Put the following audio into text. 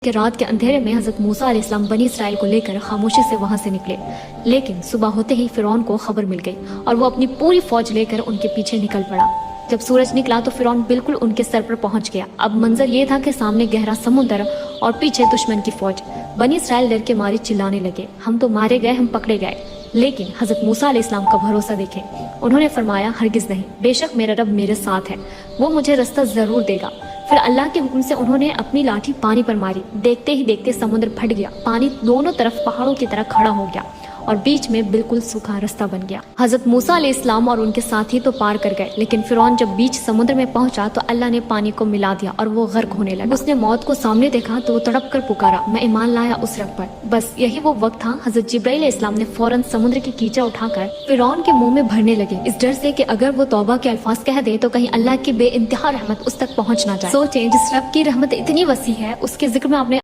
کہ رات کے اندھیرے میں حضرت موسیٰ علیہ السلام بنی اسرائیل کو لے کر خاموشی سے وہاں سے نکلے، لیکن صبح ہوتے ہی فرعون کو خبر مل گئی اور وہ اپنی پوری فوج لے کر ان کے پیچھے نکل پڑا۔ جب سورج نکلا تو فرعون بالکل ان کے سر پر پہنچ گیا۔ اب منظر یہ تھا کہ سامنے گہرا سمندر اور پیچھے دشمن کی فوج۔ بنی اسرائیل ڈر کے مارے چلانے لگے، ہم تو مارے گئے، ہم پکڑے گئے۔ لیکن حضرت موسیٰ علیہ السلام کا بھروسہ دیکھیں، انہوں نے فرمایا ہرگز نہیں، بے شک میرا رب میرے ساتھ ہے، وہ مجھے رستہ ضرور دے گا۔ پھر اللہ کے حکم سے انہوں نے اپنی لاٹھی پانی پر ماری، دیکھتے ہی دیکھتے سمندر پھٹ گیا، پانی دونوں طرف پہاڑوں کی طرح کھڑا ہو گیا اور بیچ میں بالکل سوکھا رستہ بن گیا۔ حضرت موسیٰ علیہ السلام اور ان کے ساتھی تو پار کر گئے، لیکن فرعون جب بیچ سمندر میں پہنچا تو اللہ نے پانی کو ملا دیا اور وہ غرق ہونے لگا۔ اس نے موت کو سامنے دیکھا تو وہ تڑپ کر پکارا، میں ایمان لایا اس رب پر۔ بس یہی وہ وقت تھا، حضرت جبرائیل علیہ السلام نے فوراً سمندر کی کیچڑ اٹھا کر فرعون کے منہ میں بھرنے لگے، اس ڈر سے کہ اگر وہ توبہ کے الفاظ کہہ دے تو کہیں اللہ کی بے انتہا رحمت اس تک پہنچ نہ جائے۔ سوچیں، جس رب کی رحمت اتنی وسیع ہے، اس کے ذکر میں آپ نے